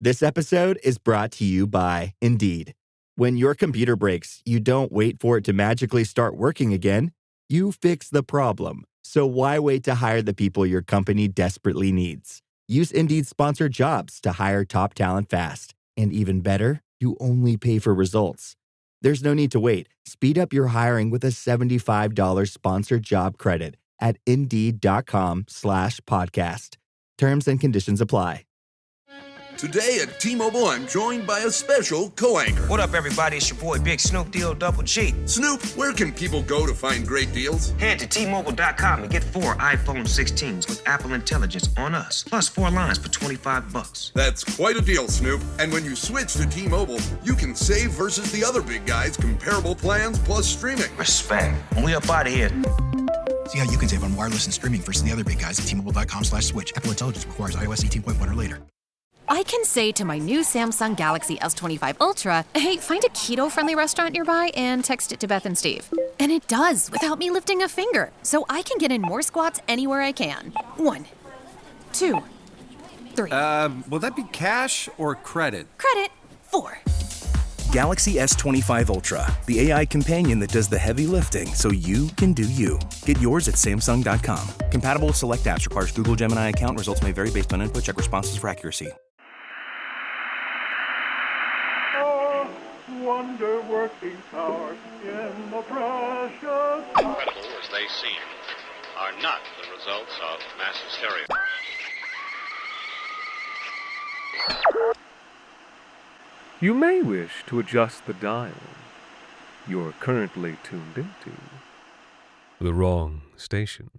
This episode is brought to you by Indeed. When your computer breaks, you don't wait for it to magically start working again. You fix the problem. So why wait to hire the people your company desperately needs? Use Indeed sponsored jobs to hire top talent fast. And even better, you only pay for results. There's no need to wait. Speed up your hiring with a $75 sponsored job credit at Indeed.com/podcast. Terms and conditions apply. Today at T-Mobile, I'm joined by a special co-anchor. What up, everybody? It's your boy, Big Snoop Deal Double G. Snoop, where can people go to find great deals? Head to T-Mobile.com and get 4 iPhone 16s with Apple Intelligence on us, plus 4 lines for $25. That's quite a deal, Snoop. And when you switch to T-Mobile, you can save versus the other big guys' comparable plans plus streaming. Respect. When we up out of here. See how you can save on wireless and streaming versus the other big guys at T-Mobile.com/switch. Apple Intelligence requires iOS 18.1 or later. I can say to my new Samsung Galaxy S25 Ultra, hey, find a keto-friendly restaurant nearby and text it to Beth and Steve. And it does, without me lifting a finger. So I can get in more squats anywhere I can. 1, 2, 3. Will that be cash or credit? Credit. 4. Galaxy S25 Ultra, the AI companion that does the heavy lifting so you can do you. Get yours at Samsung.com. Compatible with select apps. Requires Google Gemini account. Results may vary based on input. Check responses for accuracy. Wonder-working power in the precious... Incredible as they seem, are not the results of mass hysteria. You may wish to adjust the dial. You're currently tuned into the wrong station.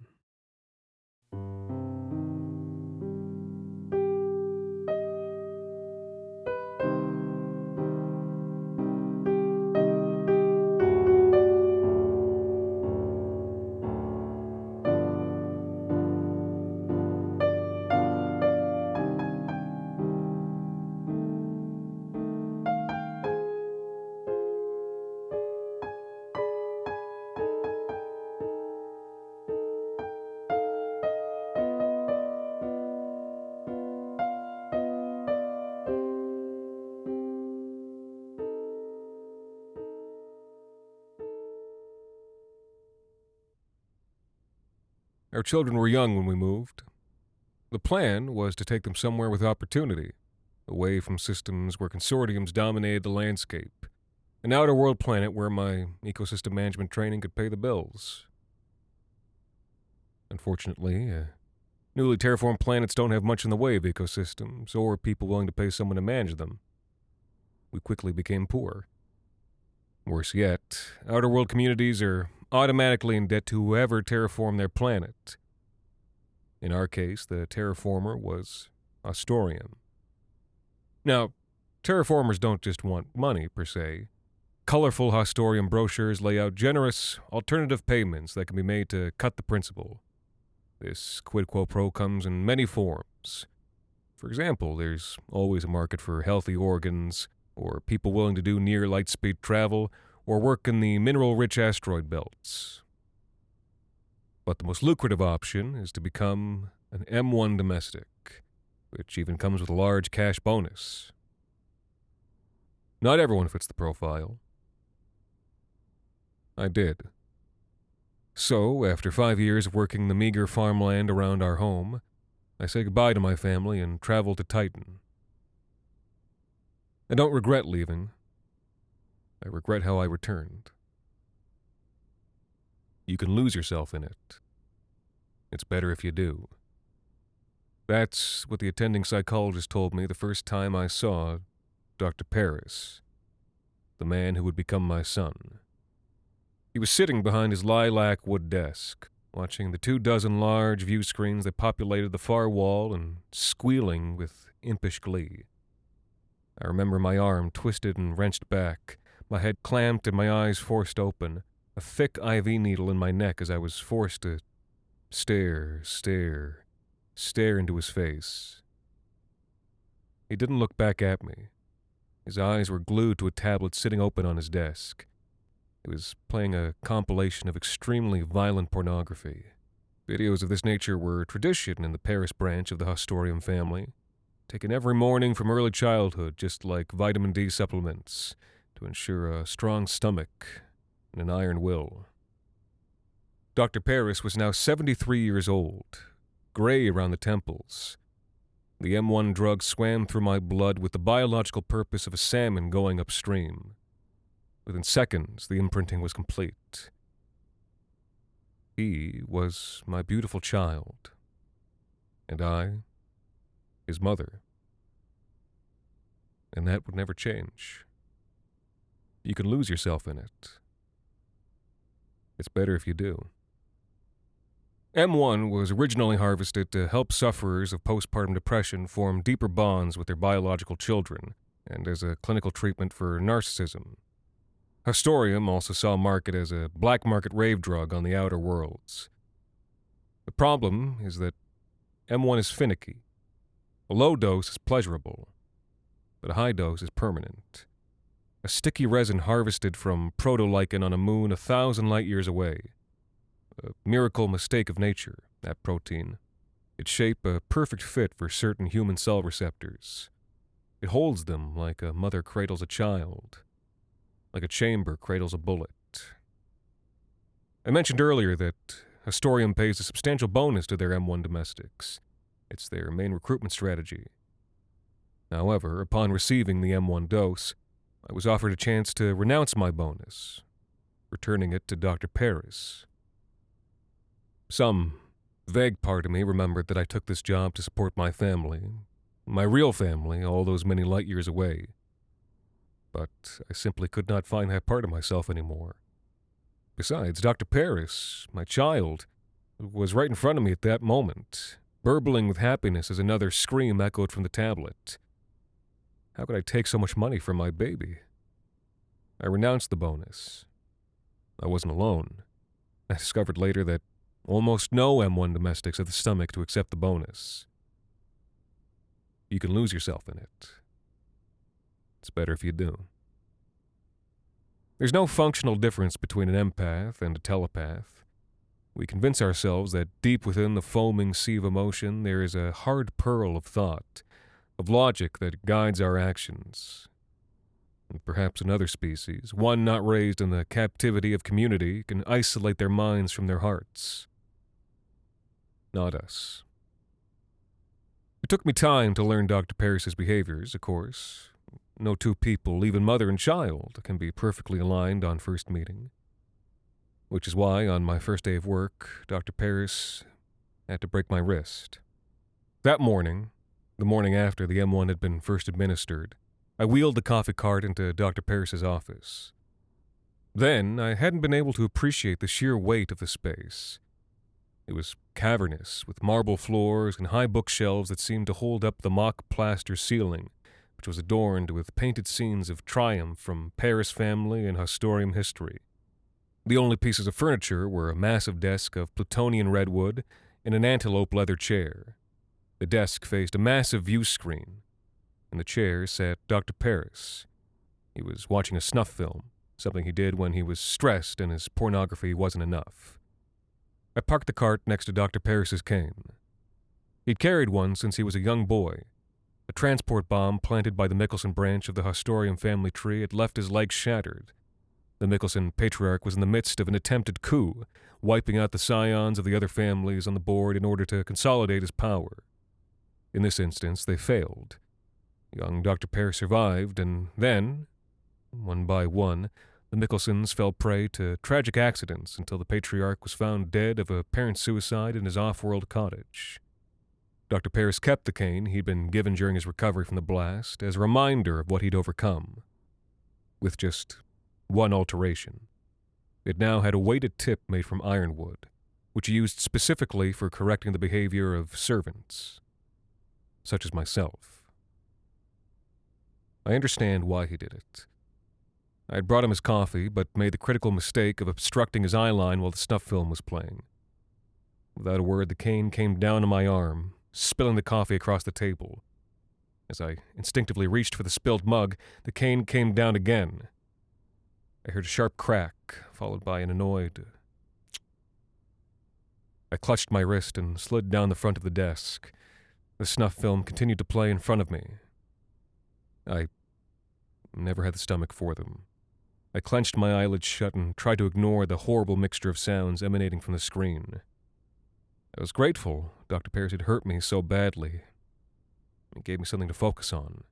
Our children were young when we moved. The plan was to take them somewhere with opportunity, away from systems where consortiums dominated the landscape, an outer world planet where my ecosystem management training could pay the bills. Unfortunately, newly terraformed planets don't have much in the way of ecosystems or people willing to pay someone to manage them. We quickly became poor. Worse yet, outer world communities are automatically in debt to whoever terraformed their planet. In our case, the terraformer was Astorium. Now, terraformers don't just want money, per se. Colorful Astorium brochures lay out generous alternative payments that can be made to cut the principal. This quid quo pro comes in many forms. For example, there's always a market for healthy organs, or people willing to do near light-speed travel, or work in the mineral-rich asteroid belts. But the most lucrative option is to become an M1 domestic, which even comes with a large cash bonus. Not everyone fits the profile. I did. So, after 5 years of working the meager farmland around our home, I say goodbye to my family and traveled to Titan. I don't regret leaving. I regret how I returned. You can lose yourself in it. It's better if you do. That's what the attending psychologist told me the first time I saw Dr. Paris, the man who would become my son. He was sitting behind his lilac wood desk, watching the 24 large view screens that populated the far wall and squealing with impish glee. I remember my arm twisted and wrenched back, my head clamped and my eyes forced open, a thick IV needle in my neck as I was forced to stare into his face. He didn't look back at me. His eyes were glued to a tablet sitting open on his desk. He was playing a compilation of extremely violent pornography. Videos of this nature were tradition in the Paris branch of the Hastorium family. taken every morning from early childhood, just like vitamin D supplements, to ensure a strong stomach and an iron will. Dr. Paris was now 73 years old, gray around the temples. The M1 drug swam through my blood with the biological purpose of a salmon going upstream. Within seconds, the imprinting was complete. He was my beautiful child, and I, his mother. And that would never change. You can lose yourself in it. It's better if you do. M1 was originally harvested to help sufferers of postpartum depression form deeper bonds with their biological children, and as a clinical treatment for narcissism. Historium also saw market as a black market rave drug on the outer worlds. The problem is that M1 is finicky. A low dose is pleasurable, but a high dose is permanent. A sticky resin harvested from proto-lichen on a moon 1,000 light years away. A miracle mistake of nature, that protein. Its shape a perfect fit for certain human cell receptors. It holds them like a mother cradles a child, like a chamber cradles a bullet. I mentioned earlier that Historium pays a substantial bonus to their M1 domestics. It's their main recruitment strategy. However, upon receiving the M1 dose, I was offered a chance to renounce my bonus, returning it to Dr. Paris. Some vague part of me remembered that I took this job to support my family, my real family, all those many light years away. But I simply could not find that part of myself anymore. Besides, Dr. Paris, my child, was right in front of me at that moment, burbling with happiness as another scream echoed from the tablet. How could I take so much money from my baby? I renounced the bonus. I wasn't alone. I discovered later that almost no M1 domestics have the stomach to accept the bonus. You can lose yourself in it. It's better if you do. There's no functional difference between an empath and a telepath. We convince ourselves that deep within the foaming sea of emotion there is a hard pearl of thought, of logic that guides our actions. And perhaps another species, one not raised in the captivity of community, can isolate their minds from their hearts. Not us. It took me time to learn Dr. Paris's behaviors, of course. No two people, even mother and child, can be perfectly aligned on first meeting. Which is why, on my first day of work, Dr. Paris had to break my wrist. That morning, the morning after the M1 had been first administered, I wheeled the coffee cart into Dr. Paris's office. Then, I hadn't been able to appreciate the sheer weight of the space. It was cavernous, with marble floors and high bookshelves that seemed to hold up the mock plaster ceiling, which was adorned with painted scenes of triumph from Paris family and Historium history. The only pieces of furniture were a massive desk of Plutonian redwood and an antelope leather chair. The desk faced a massive view screen. In the chair sat Dr. Paris. He was watching a snuff film, something he did when he was stressed and his pornography wasn't enough. I parked the cart next to Dr. Paris's cane. He'd carried one since he was a young boy. A transport bomb planted by the Michelson branch of the Historium family tree had left his legs shattered. The Michelson patriarch was in the midst of an attempted coup, wiping out the scions of the other families on the board in order to consolidate his power. In this instance, they failed. Young Dr. Paris survived, and then, one by one, the Michelsons fell prey to tragic accidents until the patriarch was found dead of apparent suicide in his off-world cottage. Dr. Paris kept the cane he'd been given during his recovery from the blast as a reminder of what he'd overcome. With just one alteration. It now had a weighted tip made from ironwood, which he used specifically for correcting the behavior of servants, such as myself. I understand why he did it. I had brought him his coffee, but made the critical mistake of obstructing his eye line while the snuff film was playing. Without a word, the cane came down on my arm, spilling the coffee across the table. As I instinctively reached for the spilled mug, the cane came down again. I heard a sharp crack, followed by an annoyed... I clutched my wrist and slid down the front of the desk. The snuff film continued to play in front of me. I never had the stomach for them. I clenched my eyelids shut and tried to ignore the horrible mixture of sounds emanating from the screen. I was grateful Dr. Parris had hurt me so badly. It gave me something to focus on.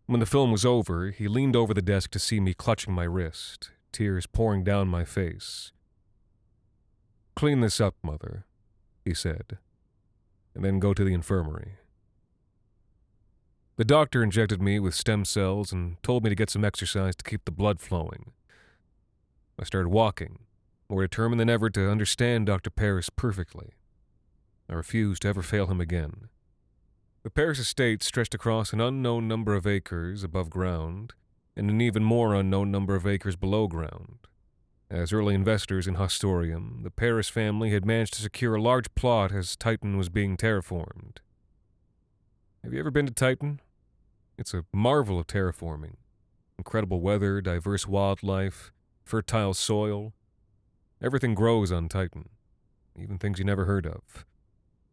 When the film was over, he leaned over the desk to see me clutching my wrist, tears pouring down my face. "Clean this up, Mother," he said, "and then go to the infirmary." The doctor injected me with stem cells and told me to get some exercise to keep the blood flowing. I started walking, more determined than ever to understand Dr. Parris perfectly. I refused to ever fail him again. The Parris estate stretched across an unknown number of acres above ground and an even more unknown number of acres below ground. As early investors in Hostorium, the Parris family had managed to secure a large plot as Titan was being terraformed. Have you ever been to Titan? It's a marvel of terraforming. Incredible weather, diverse wildlife, fertile soil. Everything grows on Titan, even things you never heard of.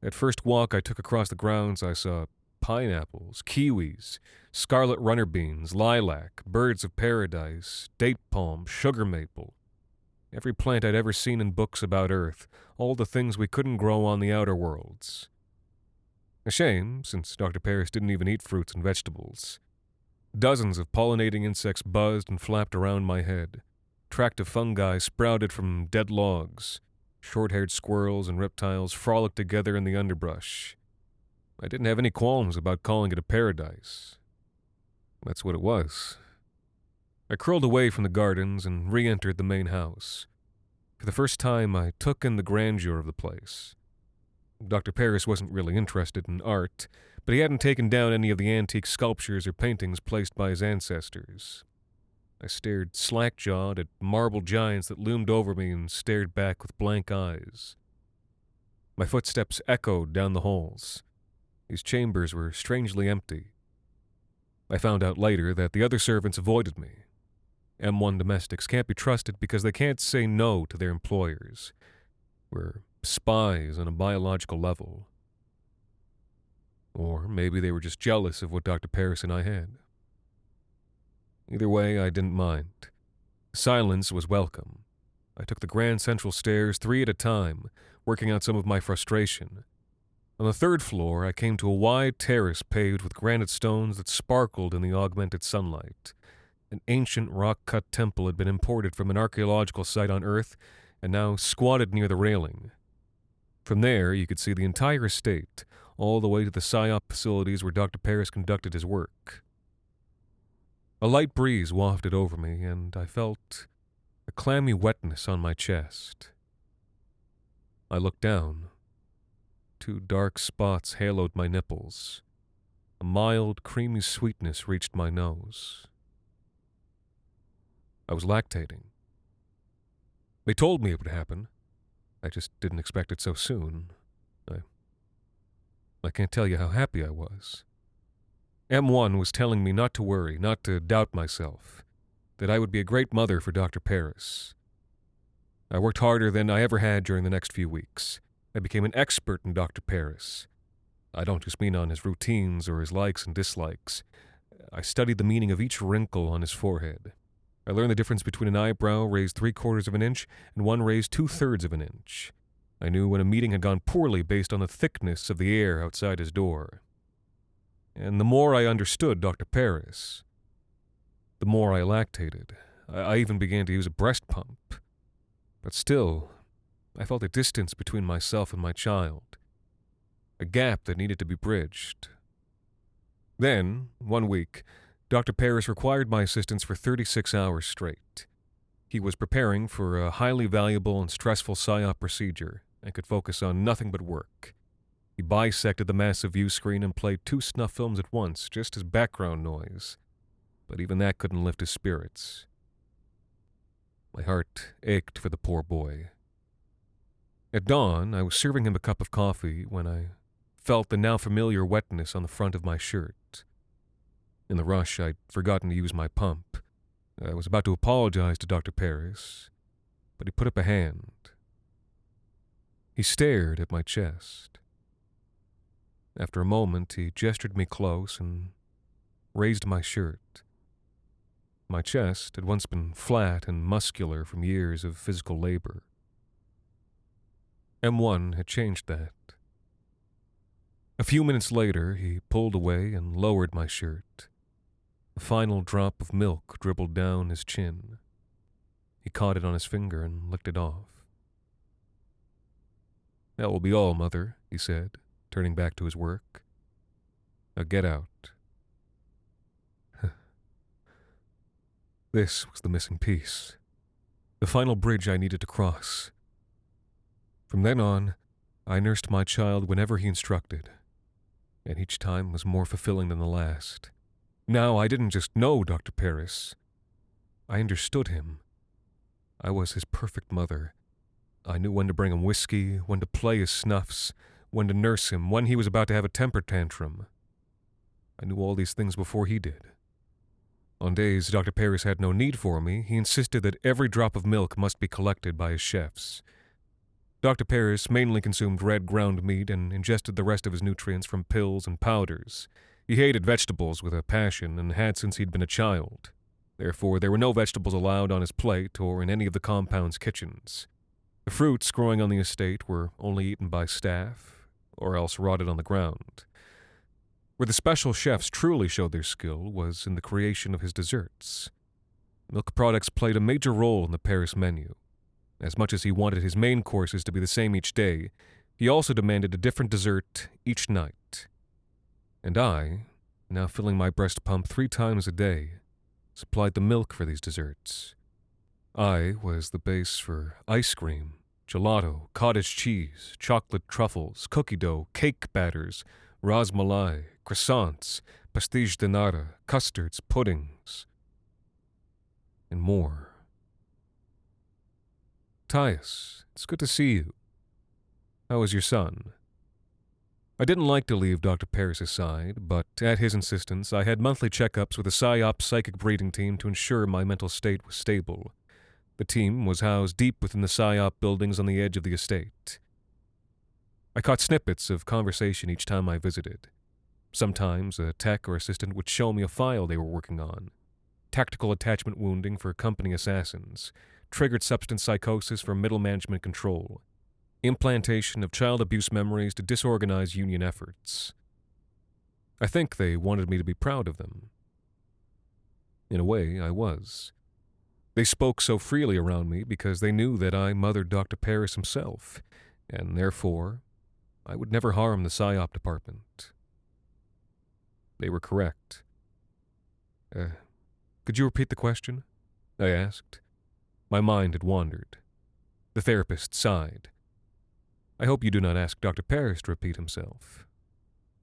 At first walk I took across the grounds, I saw pineapples, kiwis, scarlet runner beans, lilac, birds of paradise, date palm, sugar maple. Every plant I'd ever seen in books about Earth, all the things we couldn't grow on the outer worlds. A shame, since Dr. Parris didn't even eat fruits and vegetables. Dozens of pollinating insects buzzed and flapped around my head. Tract of fungi sprouted from dead logs. Short-haired squirrels and reptiles frolicked together in the underbrush. I didn't have any qualms about calling it a paradise. That's what it was. I curled away from the gardens and re-entered the main house. For the first time, I took in the grandeur of the place. Dr. Parris wasn't really interested in art, but he hadn't taken down any of the antique sculptures or paintings placed by his ancestors. I stared slack-jawed at marble giants that loomed over me and stared back with blank eyes. My footsteps echoed down the halls. These chambers were strangely empty. I found out later that the other servants avoided me. M1 domestics can't be trusted because they can't say no to their employers. We're spies on a biological level. Or maybe they were just jealous of what Dr. Parris and I had. Either way, I didn't mind. Silence was welcome. I took the grand central stairs 3 at a time, working out some of my frustration. On the 3rd floor, I came to a wide terrace paved with granite stones that sparkled in the augmented sunlight. An ancient rock-cut temple had been imported from an archaeological site on Earth and now squatted near the railing. From there, you could see the entire estate, all the way to the PSYOP facilities where Dr. Parris conducted his work. A light breeze wafted over me, and I felt a clammy wetness on my chest. I looked down. 2 dark spots haloed my nipples. A mild, creamy sweetness reached my nose. I was lactating. They told me it would happen. I just didn't expect it so soon. I can't tell you how happy I was. M1 was telling me not to worry, not to doubt myself, that I would be a great mother for Dr. Parris. I worked harder than I ever had during the next few weeks. I became an expert in Dr. Parris. I don't just mean on his routines or his likes and dislikes. I studied the meaning of each wrinkle on his forehead. I learned the difference between an eyebrow raised 3/4 of an inch and one raised 2/3 of an inch. I knew when a meeting had gone poorly based on the thickness of the air outside his door. And the more I understood Dr. Parris, the more I lactated. I even began to use a breast pump. But still, I felt a distance between myself and my child, a gap that needed to be bridged. Then, one week, Dr. Parris required my assistance for 36 hours straight. He was preparing for a highly valuable and stressful PSYOP procedure and could focus on nothing but work. He bisected the massive view screen and played 2 snuff films at once, just as background noise. But even that couldn't lift his spirits. My heart ached for the poor boy. At dawn, I was serving him a cup of coffee when I felt the now familiar wetness on the front of my shirt. In the rush, I'd forgotten to use my pump. I was about to apologize to Dr. Parris, but he put up a hand. He stared at my chest. After a moment, he gestured me close and raised my shirt. My chest had once been flat and muscular from years of physical labor. M1 had changed that. A few minutes later, he pulled away and lowered my shirt. A final drop of milk dribbled down his chin. He caught it on his finger and licked it off. "That will be all, Mother," he said, turning back to his work. "Now get out." This was the missing piece. The final bridge I needed to cross. From then on, I nursed my child whenever he instructed, and each time was more fulfilling than the last. Now I didn't just know Dr. Paris. I understood him. I was his perfect mother. I knew when to bring him whiskey, when to play his snuffs, when to nurse him, when he was about to have a temper tantrum. I knew all these things before he did. On days Dr. Paris had no need for me, he insisted that every drop of milk must be collected by his chefs. Dr. Paris mainly consumed red ground meat and ingested the rest of his nutrients from pills and powders. He hated vegetables with a passion and had since he'd been a child. Therefore, there were no vegetables allowed on his plate or in any of the compound's kitchens. The fruits growing on the estate were only eaten by staff, or else rotted on the ground. Where the special chefs truly showed their skill was in the creation of his desserts. Milk products played a major role in the Paris menu. As much as he wanted his main courses to be the same each day, he also demanded a different dessert each night. And I, now filling my breast pump 3 times a day, supplied the milk for these desserts. I was the base for ice cream, gelato, cottage cheese, chocolate truffles, cookie dough, cake batters, ras malai, croissants, pastéis de nata, custards, puddings, and more. Tyus, it's good to see you. How is your son? I didn't like to leave Dr. Paris' side, but at his insistence, I had monthly checkups with a PSYOP psychic breeding team to ensure my mental state was stable. The team was housed deep within the PSYOP buildings on the edge of the estate. I caught snippets of conversation each time I visited. Sometimes a tech or assistant would show me a file they were working on. Tactical attachment wounding for company assassins, triggered substance psychosis for middle management control, implantation of child abuse memories to disorganize union efforts. I think they wanted me to be proud of them. In a way, I was. They spoke so freely around me because they knew that I mothered Dr. Paris himself, and therefore, I would never harm the PSYOP department. They were correct. Could you repeat the question? I asked. My mind had wandered. The therapist sighed. I hope you do not ask Dr. Paris to repeat himself.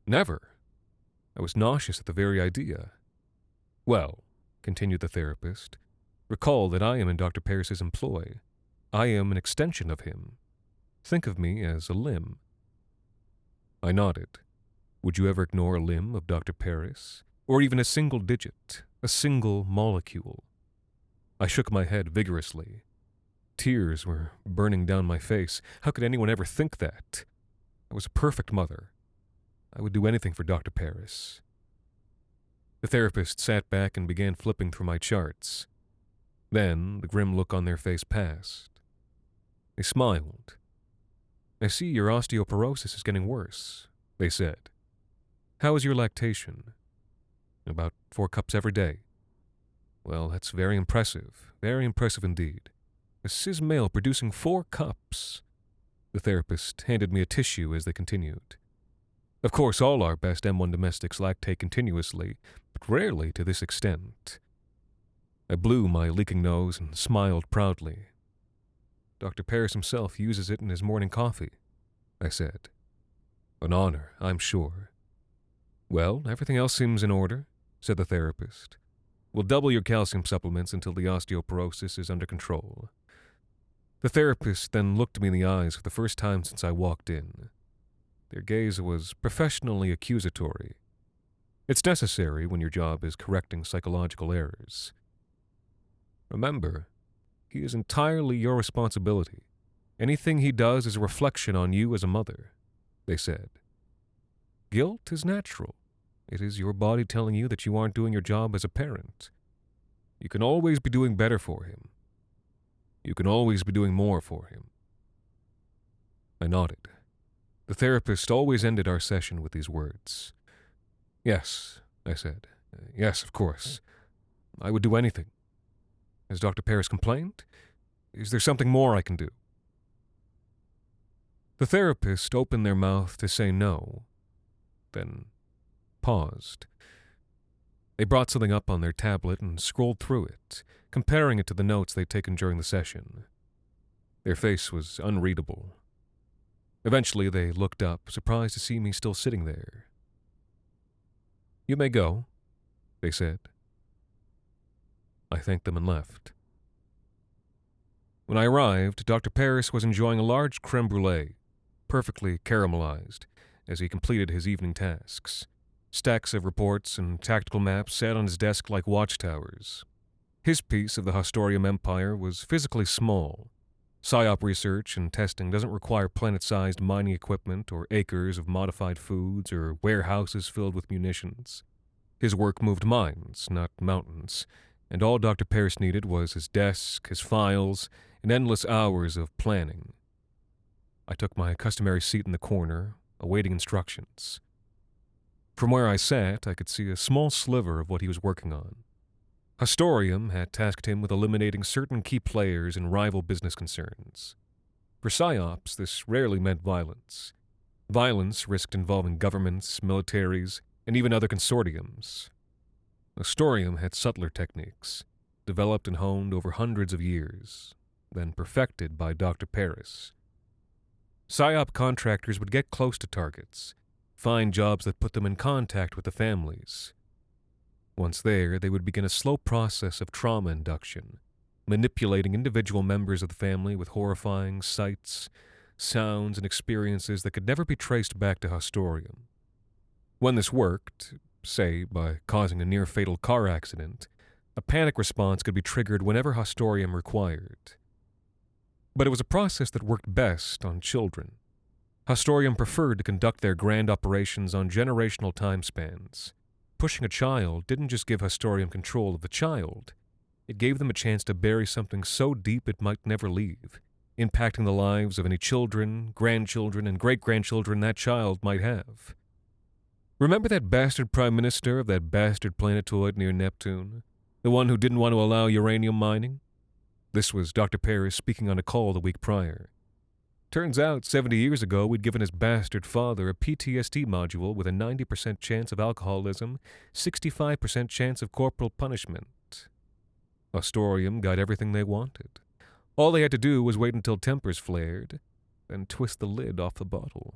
Never. I was nauseous at the very idea. Well, continued the therapist, recall that I am in Dr. Paris's employ. I am an extension of him. Think of me as a limb. I nodded. Would you ever ignore a limb of Dr. Paris? Or even a single digit, a single molecule? I shook my head vigorously. Tears were burning down my face. How could anyone ever think that? I was a perfect mother. I would do anything for Dr. Paris. The therapist sat back and began flipping through my charts. Then the grim look on their face passed. They smiled. I see your osteoporosis is getting worse, they said. How is your lactation? About 4 cups every day. Well, that's very impressive indeed. A cis male producing 4 cups. The therapist handed me a tissue as they continued. Of course, all our best M1 domestics lactate continuously, but rarely to this extent. I blew my leaking nose and smiled proudly. Dr. Paris himself uses it in his morning coffee, I said. An honor, I'm sure. Well, everything else seems in order, said the therapist. We'll double your calcium supplements until the osteoporosis is under control. The therapist then looked me in the eyes for the first time since I walked in. Their gaze was professionally accusatory. It's necessary when your job is correcting psychological errors. Remember, he is entirely your responsibility. Anything he does is a reflection on you as a mother, they said. Guilt is natural. It is your body telling you that you aren't doing your job as a parent. You can always be doing better for him. You can always be doing more for him. I nodded. The therapist always ended our session with these words. Yes, I said. Yes, of course. I would do anything. Has Dr. Paris complained? Is there something more I can do? The therapist opened their mouth to say no, then paused. They brought something up on their tablet and scrolled through it, comparing it to the notes they'd taken during the session. Their face was unreadable. Eventually, they looked up, surprised to see me still sitting there. You may go, they said. I thanked them and left. When I arrived, Dr. Paris was enjoying a large creme brulee, perfectly caramelized, as he completed his evening tasks. Stacks of reports and tactical maps sat on his desk like watchtowers. His piece of the Hastorium Empire was physically small. PSYOP research and testing doesn't require planet-sized mining equipment or acres of modified foods or warehouses filled with munitions. His work moved mines, not mountains, and all Dr. Paris needed was his desk, his files, and endless hours of planning. I took my customary seat in the corner, awaiting instructions. From where I sat, I could see a small sliver of what he was working on. Hastorium had tasked him with eliminating certain key players in rival business concerns. For PSYOPs, this rarely meant violence. Violence risked involving governments, militaries, and even other consortiums. Hastorium had subtler techniques, developed and honed over hundreds of years, then perfected by Dr. Paris. PSYOP contractors would get close to targets, find jobs that put them in contact with the families. Once there, they would begin a slow process of trauma induction, manipulating individual members of the family with horrifying sights, sounds, and experiences that could never be traced back to Hastorium. When this worked, say by causing a near-fatal car accident, a panic response could be triggered whenever Hastorium required. But it was a process that worked best on children. Hastorium preferred to conduct their grand operations on generational time spans. Pushing a child didn't just give Hastorium control of the child, it gave them a chance to bury something so deep it might never leave, impacting the lives of any children, grandchildren, and great-grandchildren that child might have. Remember that bastard prime minister of that bastard planetoid near Neptune? The one who didn't want to allow uranium mining? This was Dr. Paris speaking on a call the week prior. Turns out, 70 years ago, we'd given his bastard father a PTSD module with a 90% chance of alcoholism, 65% chance of corporal punishment. Hastorium got everything they wanted. All they had to do was wait until tempers flared, then twist the lid off the bottle.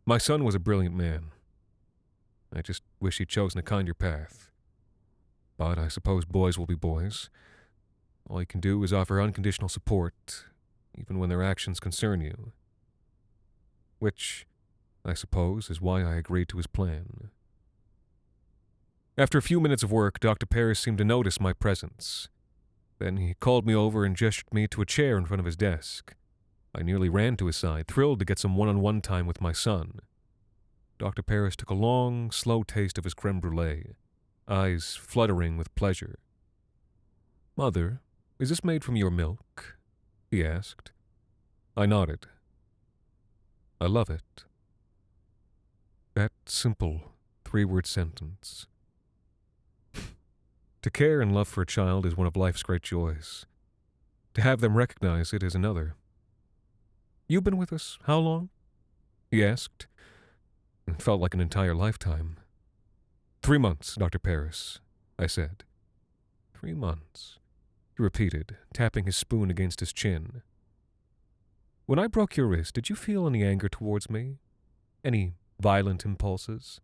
My son was a brilliant man. I just wish he'd chosen a kinder path. But I suppose boys will be boys. All you can do is offer unconditional support, even when their actions concern you. Which, I suppose, is why I agreed to his plan. After a few minutes of work, Dr. Paris seemed to notice my presence. Then he called me over and gestured me to a chair in front of his desk. I nearly ran to his side, thrilled to get some one-on-one time with my son. Dr. Paris took a long, slow taste of his creme brulee, eyes fluttering with pleasure. "Mother, is this made from your milk?" he asked. I nodded. I love it. That simple, three-word sentence. To care and love for a child is one of life's great joys. To have them recognize it is another. "You've been with us how long?" he asked. It felt like an entire lifetime. 3 months, Dr. Paris, I said. 3 months, he repeated, tapping his spoon against his chin. When I broke your wrist, did you feel any anger towards me? Any violent impulses?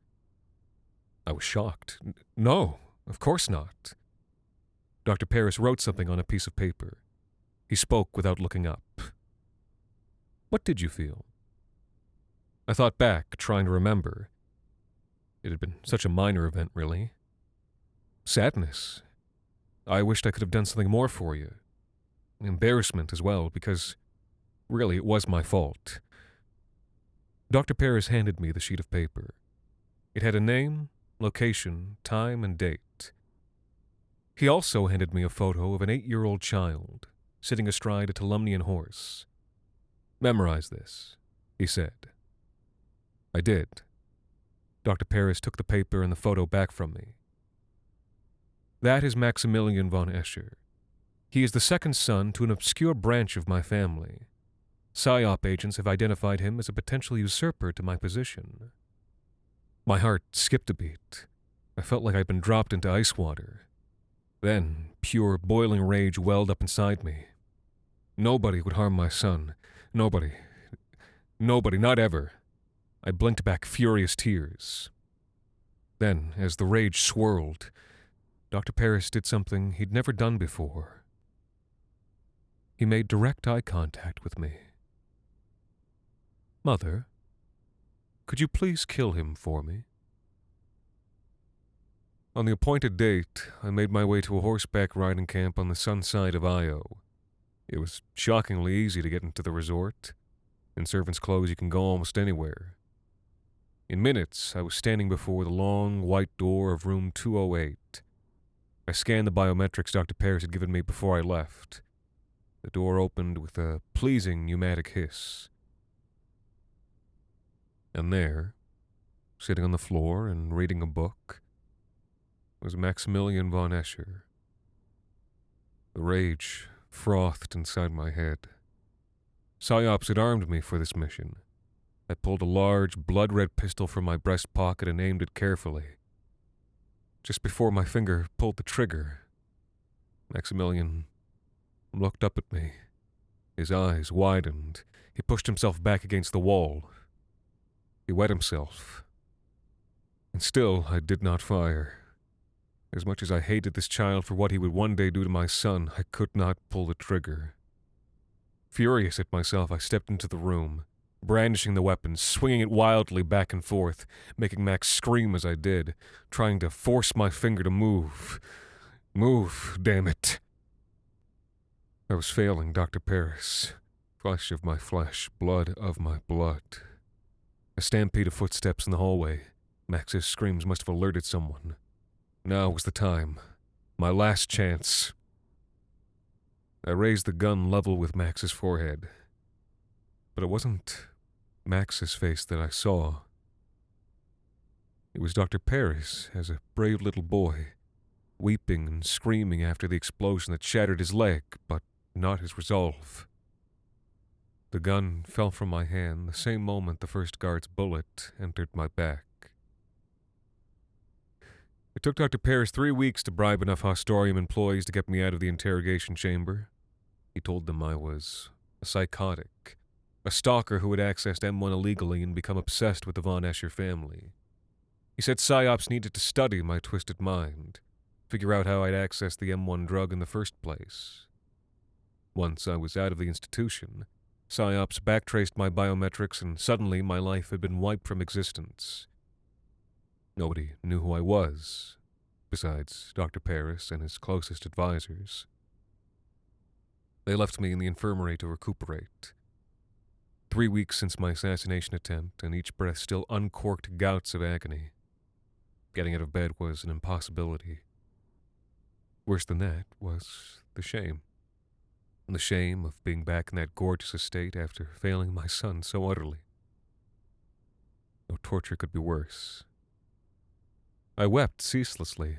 I was shocked. No, of course not. Dr. Paris wrote something on a piece of paper. He spoke without looking up. What did you feel? I thought back, trying to remember. It had been such a minor event, really. Sadness. I wished I could have done something more for you. Embarrassment as well, because really it was my fault. Dr. Paris handed me the sheet of paper. It had a name, location, time, and date. He also handed me a photo of an 8-year-old child sitting astride a Tolumnian horse. "Memorize this," he said. I did. Dr. Paris took the paper and the photo back from me. "That is Maximilian von Escher. He is the second son to an obscure branch of my family. PSYOP agents have identified him as a potential usurper to my position." My heart skipped a beat. I felt like I'd been dropped into ice water. Then, pure, boiling rage welled up inside me. Nobody would harm my son. Nobody, not ever. I blinked back furious tears. Then, as the rage swirled, Dr. Paris did something he'd never done before. He made direct eye contact with me. "Mother, could you please kill him for me?" On the appointed date, I made my way to a horseback riding camp on the sun side of Io. It was shockingly easy to get into the resort. In servant's clothes, you can go almost anywhere. In minutes, I was standing before the long, white door of room 208. I scanned the biometrics Dr. Paris had given me before I left. The door opened with a pleasing pneumatic hiss. And there, sitting on the floor and reading a book, was Maximilian von Escher. The rage frothed inside my head. PSYOPs had armed me for this mission. I pulled a large, blood-red pistol from my breast pocket and aimed it carefully. Just before my finger pulled the trigger, Maximilian looked up at me. His eyes widened. He pushed himself back against the wall. He wet himself. And still, I did not fire. As much as I hated this child for what he would one day do to my son, I could not pull the trigger. Furious at myself, I stepped into the room, brandishing the weapon, swinging it wildly back and forth, making Max scream as I did, trying to force my finger to move. Move, damn it. I was failing Dr. Paris. Flesh of my flesh, blood of my blood. A stampede of footsteps in the hallway. Max's screams must have alerted someone. Now was the time. My last chance. I raised the gun level with Max's forehead. But it wasn't Max's face that I saw. It was Dr. Paris as a brave little boy, weeping and screaming after the explosion that shattered his leg, but not his resolve. The gun fell from my hand the same moment the first guard's bullet entered my back. It took Dr. Paris 3 weeks to bribe enough Hostorium employees to get me out of the interrogation chamber. He told them I was a psychotic, a stalker who had accessed M1 illegally and become obsessed with the Von Escher family. He said PSYOPs needed to study my twisted mind, figure out how I'd accessed the M1 drug in the first place. Once I was out of the institution, PSYOPs backtraced my biometrics and suddenly my life had been wiped from existence. Nobody knew who I was, besides Dr. Paris and his closest advisors. They left me in the infirmary to recuperate. 3 weeks since my assassination attempt, and each breath still uncorked gouts of agony. Getting out of bed was an impossibility. Worse than that was the shame. The shame of being back in that gorgeous estate after failing my son so utterly. No torture could be worse. I wept ceaselessly.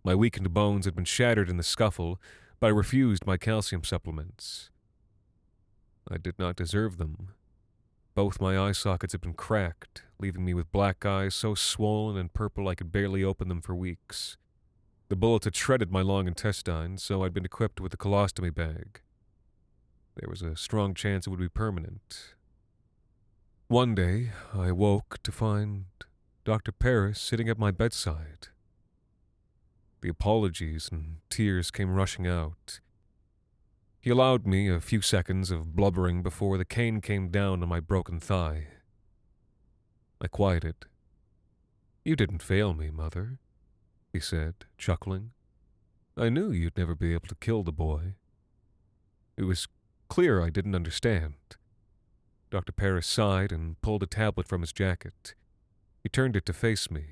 My weakened bones had been shattered in the scuffle, but I refused my calcium supplements. I did not deserve them. Both my eye sockets had been cracked, leaving me with black eyes so swollen and purple I could barely open them for weeks. The bullets had shredded my long intestines, so I'd been equipped with a colostomy bag. There was a strong chance it would be permanent. One day, I woke to find Dr. Paris sitting at my bedside. The apologies and tears came rushing out. He allowed me a few seconds of blubbering before the cane came down on my broken thigh. I quieted. "You didn't fail me, Mother," he said, chuckling. "I knew you'd never be able to kill the boy." It was clear I didn't understand. Dr. Paris sighed and pulled a tablet from his jacket. He turned it to face me.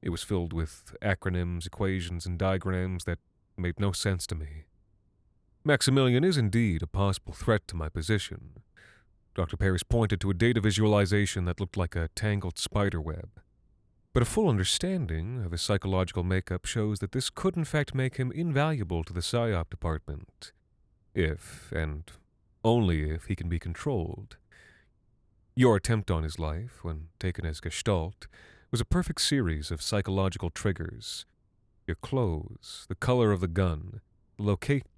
It was filled with acronyms, equations, and diagrams that made no sense to me. Maximilian is indeed a possible threat to my position. Dr. Paris pointed to a data visualization that looked like a tangled spider web. But a full understanding of his psychological makeup shows that this could in fact make him invaluable to the PSYOP department, if, and only if, he can be controlled. Your attempt on his life, when taken as gestalt, was a perfect series of psychological triggers. Your clothes, the color of the gun, the location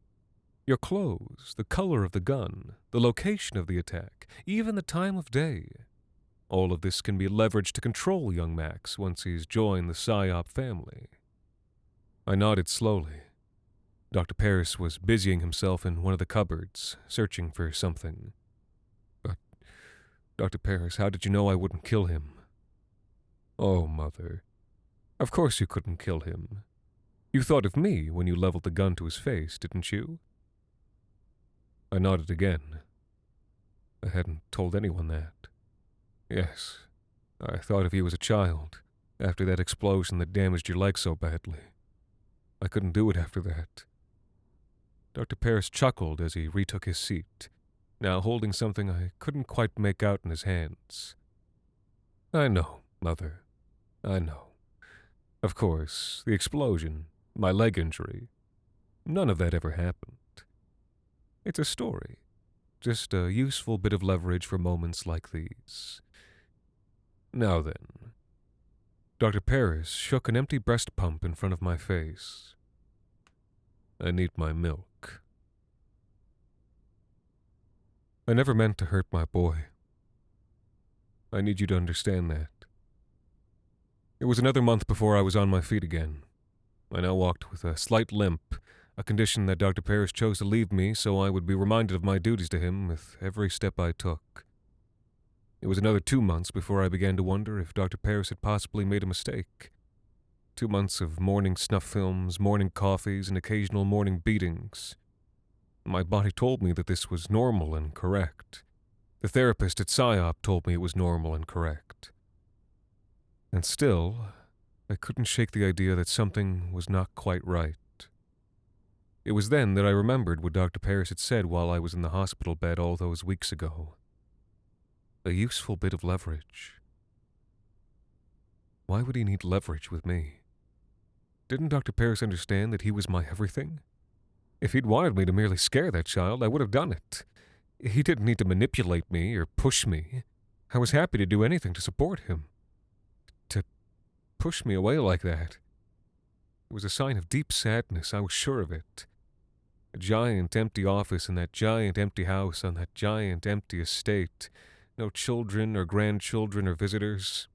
of the attack, even the time of day. All of this can be leveraged to control young Max once he's joined the PSYOP family. I nodded slowly. Dr. Paris was busying himself in one of the cupboards, searching for something. But, Dr. Paris, how did you know I wouldn't kill him? Oh, Mother. Of course you couldn't kill him. You thought of me when you leveled the gun to his face, didn't you? I nodded again. I hadn't told anyone that. Yes, I thought of you as a child, after that explosion that damaged your leg so badly. I couldn't do it after that. Dr. Paris chuckled as he retook his seat, now holding something I couldn't quite make out in his hands. I know, Mother. I know. Of course, the explosion, my leg injury, none of that ever happened. It's a story, just a useful bit of leverage for moments like these. Now then, Dr. Paris shook an empty breast pump in front of my face. I need my milk. I never meant to hurt my boy. I need you to understand that. It was another month before I was on my feet again. I now walked with a slight limp, a condition that Dr. Paris chose to leave me so I would be reminded of my duties to him with every step I took. It was another 2 months before I began to wonder if Dr. Paris had possibly made a mistake. 2 months of morning snuff films, morning coffees, and occasional morning beatings. My body told me that this was normal and correct. The therapist at PSYOP told me it was normal and correct. And still, I couldn't shake the idea that something was not quite right. It was then that I remembered what Dr. Paris had said while I was in the hospital bed all those weeks ago. A useful bit of leverage. Why would he need leverage with me? Didn't Dr. Paris understand that he was my everything? If he'd wanted me to merely scare that child, I would have done it. He didn't need to manipulate me or push me. I was happy to do anything to support him. To push me away like that, it was a sign of deep sadness, I was sure of it. A giant empty office in that giant empty house on that giant empty estate. No children or grandchildren or visitors.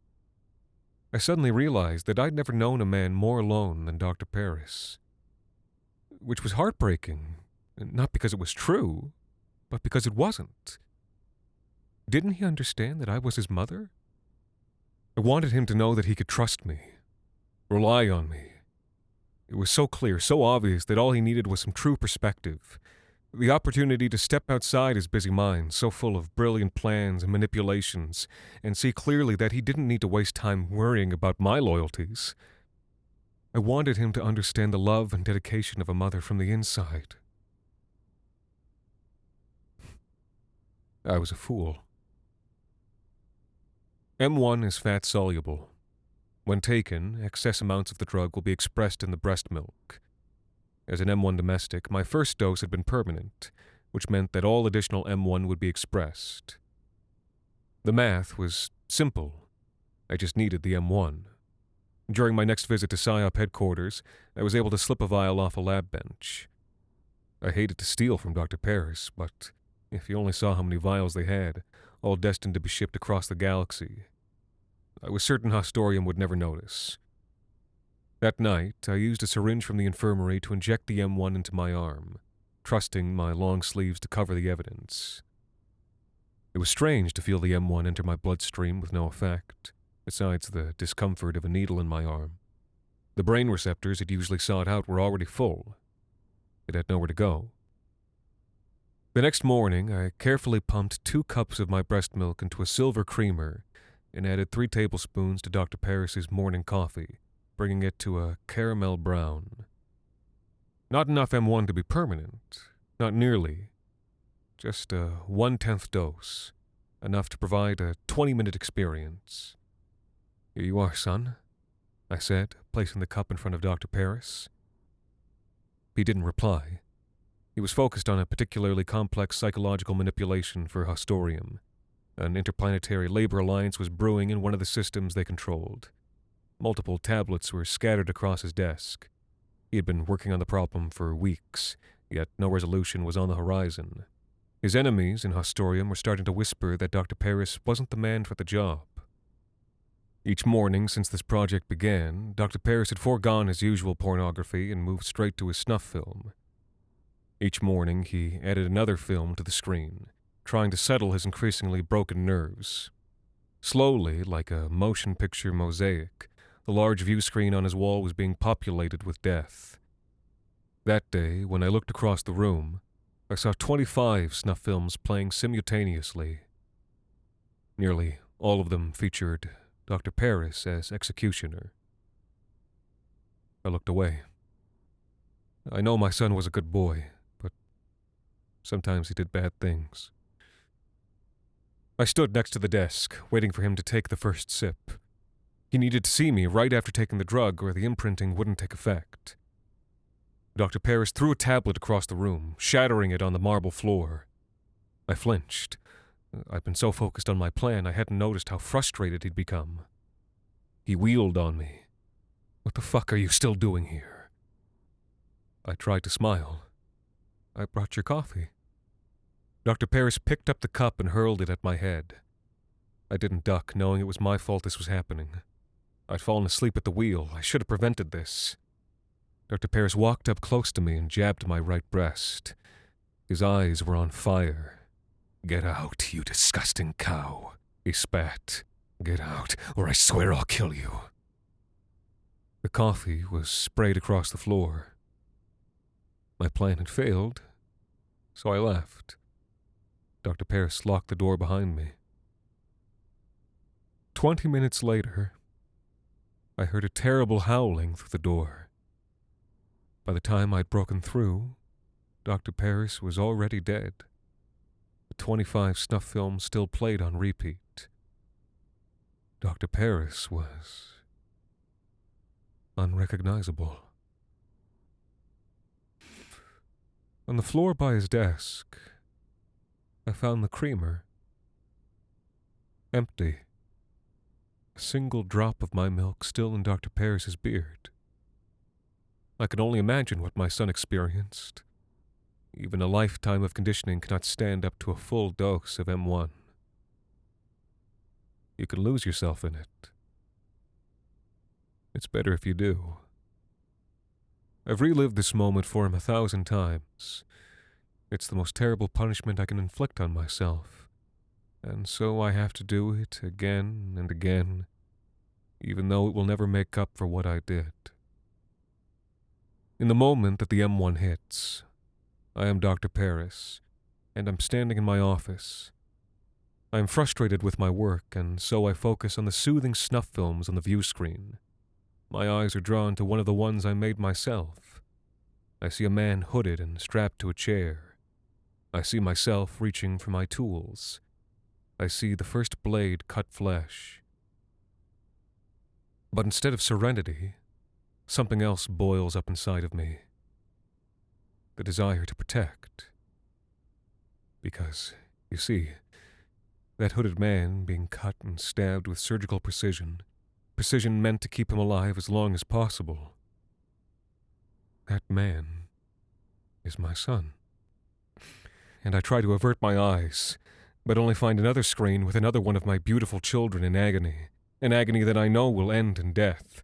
I suddenly realized that I'd never known a man more alone than Dr. Paris. Which was heartbreaking, not because it was true, but because it wasn't. Didn't he understand that I was his mother? I wanted him to know that he could trust me, rely on me. It was so clear, so obvious that all he needed was some true perspective. The opportunity to step outside his busy mind, so full of brilliant plans and manipulations, and see clearly that he didn't need to waste time worrying about my loyalties. I wanted him to understand the love and dedication of a mother from the inside. I was a fool. M1 is fat-soluble. When taken, excess amounts of the drug will be expressed in the breast milk. As an M1 domestic, my first dose had been permanent, which meant that all additional M1 would be expressed. The math was simple. I just needed the M1. During my next visit to PSYOP headquarters, I was able to slip a vial off a lab bench. I hated to steal from Dr. Paris, but if you only saw how many vials they had, all destined to be shipped across the galaxy. I was certain Hostorium would never notice. That night, I used a syringe from the infirmary to inject the M1 into my arm, trusting my long sleeves to cover the evidence. It was strange to feel the M1 enter my bloodstream with no effect, besides the discomfort of a needle in my arm. The brain receptors it usually sought out were already full. It had nowhere to go. The next morning, I carefully pumped 2 cups of my breast milk into a silver creamer and added 3 tablespoons to Dr. Paris's morning coffee, bringing it to a caramel brown. Not enough M1 to be permanent, not nearly. Just a 1/10 dose, enough to provide a 20-minute experience. Here you are, son, I said, placing the cup in front of Dr. Paris. He didn't reply. He was focused on a particularly complex psychological manipulation for Hostorium. An interplanetary labor alliance was brewing in one of the systems they controlled. Multiple tablets were scattered across his desk. He had been working on the problem for weeks, yet no resolution was on the horizon. His enemies in Hostorium were starting to whisper that Dr. Paris wasn't the man for the job. Each morning since this project began, Dr. Paris had foregone his usual pornography and moved straight to his snuff film. Each morning he added another film to the screen, trying to settle his increasingly broken nerves. Slowly, like a motion picture mosaic, the large view screen on his wall was being populated with death. That day, when I looked across the room, I saw 25 snuff films playing simultaneously. Nearly all of them featured Dr. Paris as executioner. I looked away. I know my son was a good boy, but sometimes he did bad things. I stood next to the desk, waiting for him to take the first sip. He needed to see me right after taking the drug, or the imprinting wouldn't take effect. Dr. Paris threw a tablet across the room, shattering it on the marble floor. I flinched. I'd been so focused on my plan, I hadn't noticed how frustrated he'd become. He wheeled on me. "What the fuck are you still doing here?" I tried to smile. "I brought your coffee." Dr. Paris picked up the cup and hurled it at my head. I didn't duck, knowing it was my fault this was happening. I'd fallen asleep at the wheel. I should have prevented this. Dr. Paris walked up close to me and jabbed my right breast. His eyes were on fire. "Get out, you disgusting cow," he spat. "Get out, or I swear I'll kill you." The coffee was sprayed across the floor. My plan had failed, so I left. Dr. Paris locked the door behind me. 20 minutes later, I heard a terrible howling through the door. By the time I'd broken through, Dr. Paris was already dead. The 25 snuff films still played on repeat. Dr. Paris was unrecognizable. On the floor by his desk, I found the creamer. Empty. A single drop of my milk still in Dr. Paris's beard. I could only imagine what my son experienced. Even a lifetime of conditioning cannot stand up to a full dose of M1. You can lose yourself in it. It's better if you do. I've relived this moment for him 1,000 times. It's the most terrible punishment I can inflict on myself, and so I have to do it again and again, even though it will never make up for what I did. In the moment that the M1 hits, I am Dr. Paris, and I'm standing in my office. I am frustrated with my work, and so I focus on the soothing snuff films on the view screen. My eyes are drawn to one of the ones I made myself. I see a man hooded and strapped to a chair. I see myself reaching for my tools. I see the first blade cut flesh. But instead of serenity, something else boils up inside of me. The desire to protect. Because, you see, that hooded man being cut and stabbed with surgical precision meant to keep him alive as long as possible. That man is my son. And I try to avert my eyes, but only find another screen with another one of my beautiful children in agony, an agony that I know will end in death.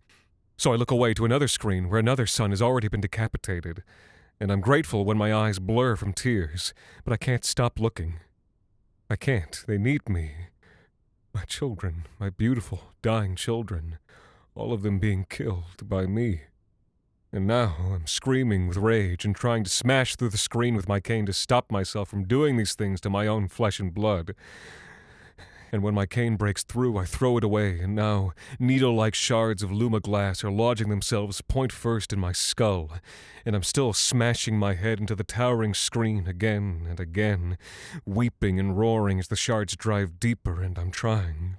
So I look away to another screen where another son has already been decapitated, and I'm grateful when my eyes blur from tears, but I can't stop looking. I can't. They need me. My children, my beautiful, dying children, all of them being killed by me. And now I'm screaming with rage and trying to smash through the screen with my cane to stop myself from doing these things to my own flesh and blood. And when my cane breaks through, I throw it away, and now needle-like shards of Luma glass are lodging themselves point first in my skull, and I'm still smashing my head into the towering screen again and again, weeping and roaring as the shards drive deeper, and I'm trying,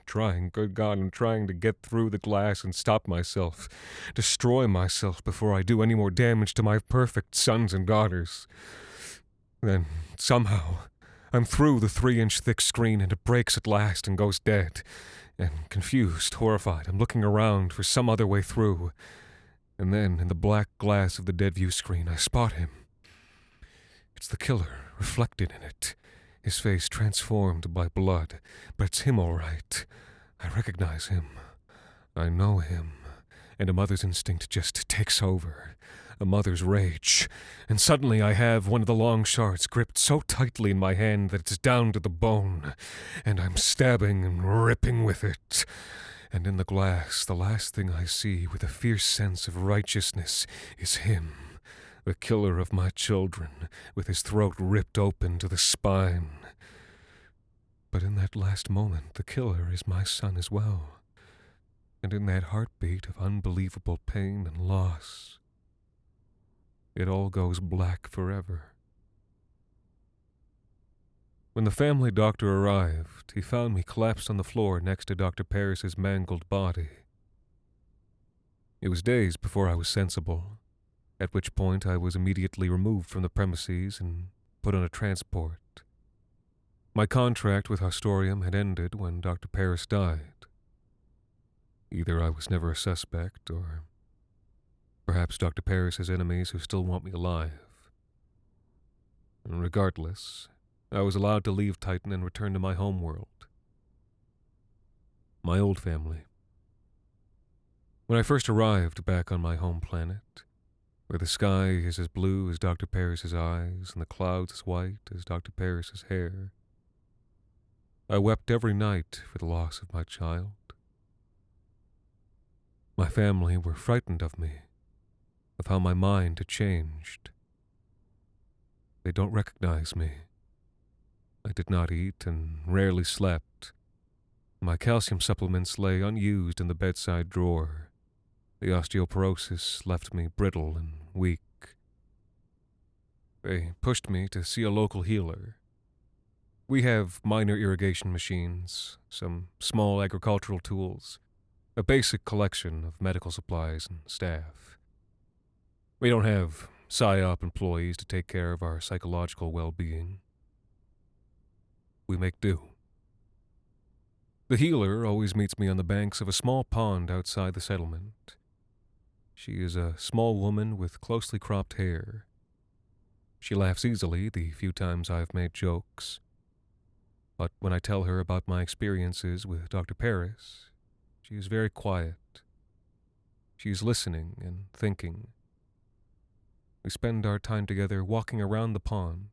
good God, I'm trying to get through the glass and stop myself, destroy myself before I do any more damage to my perfect sons and daughters. Then, somehow, I'm through the 3-inch thick screen, and it breaks at last and goes dead. And confused, horrified, I'm looking around for some other way through. And then, in the black glass of the dead view screen, I spot him. It's the killer, reflected in it. His face transformed by blood. But it's him all right. I recognize him. I know him. And a mother's instinct just takes over. A mother's rage, and suddenly I have one of the long shards gripped so tightly in my hand that it's down to the bone, and I'm stabbing and ripping with it. And in the glass, the last thing I see with a fierce sense of righteousness is him, the killer of my children, with his throat ripped open to the spine. But in that last moment, the killer is my son as well, and in that heartbeat of unbelievable pain and loss, it all goes black forever. When the family doctor arrived, he found me collapsed on the floor next to Dr. Paris's mangled body. It was days before I was sensible, at which point I was immediately removed from the premises and put on a transport. My contract with Hostorium had ended when Dr. Paris died. Either I was never a suspect, or perhaps Dr. Paris has enemies who still want me alive. And regardless, I was allowed to leave Titan and return to my homeworld. My old family. When I first arrived back on my home planet, where the sky is as blue as Dr. Paris's eyes and the clouds as white as Dr. Paris's hair, I wept every night for the loss of my child. My family were frightened of me, of how my mind had changed. They don't recognize me. I did not eat and rarely slept. My calcium supplements lay unused in the bedside drawer. The osteoporosis left me brittle and weak. They pushed me to see a local healer. We have minor irrigation machines, some small agricultural tools, a basic collection of medical supplies and staff. We don't have PSYOP employees to take care of our psychological well-being. We make do. The healer always meets me on the banks of a small pond outside the settlement. She is a small woman with closely cropped hair. She laughs easily the few times I've made jokes. But when I tell her about my experiences with Dr. Paris, she is very quiet. She is listening and thinking. We spend our time together walking around the pond.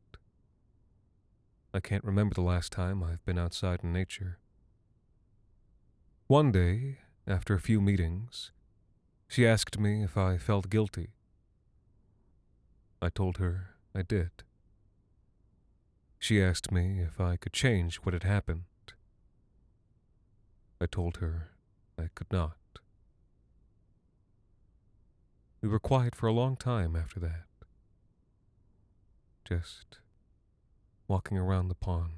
I can't remember the last time I've been outside in nature. One day, after a few meetings, she asked me if I felt guilty. I told her I did. She asked me if I could change what had happened. I told her I could not. We were quiet for a long time after that. Just walking around the pond.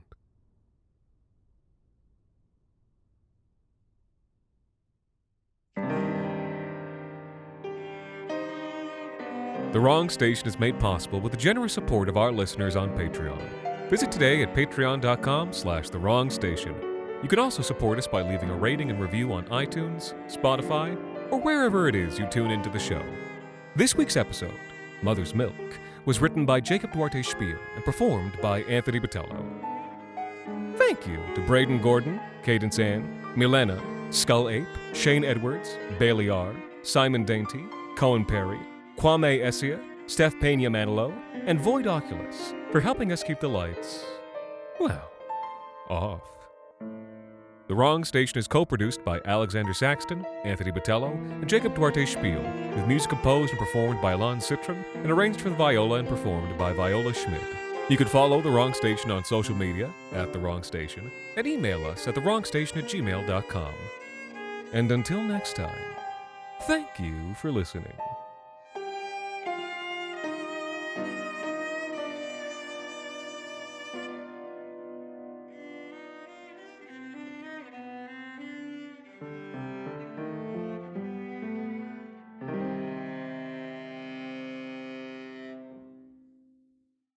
The Wrong Station is made possible with the generous support of our listeners on Patreon. Visit today at patreon.com/thewrongstation. You can also support us by leaving a rating and review on iTunes, Spotify, or wherever it is you tune into the show. This week's episode, Mother's Milk, was written by Jacob Duarte Spiel and performed by Anthony Botello. Thank you to Braden Gordon, Cadence Ann, Milena, Skull Ape, Shane Edwards, Bailey R., Simon Dainty, Cohen Perry, Kwame Essia, Steph Pena Manilow, and Void Oculus for helping us keep the lights, well, off. The Wrong Station is co-produced by Alexander Saxton, Anthony Botello, and Jacob Duarte Spiel, with music composed and performed by Alon Citron and arranged for the viola and performed by Viola Schmidt. You can follow The Wrong Station on social media at The Wrong Station and email us at thewrongstation@gmail.com. And until next time, thank you for listening.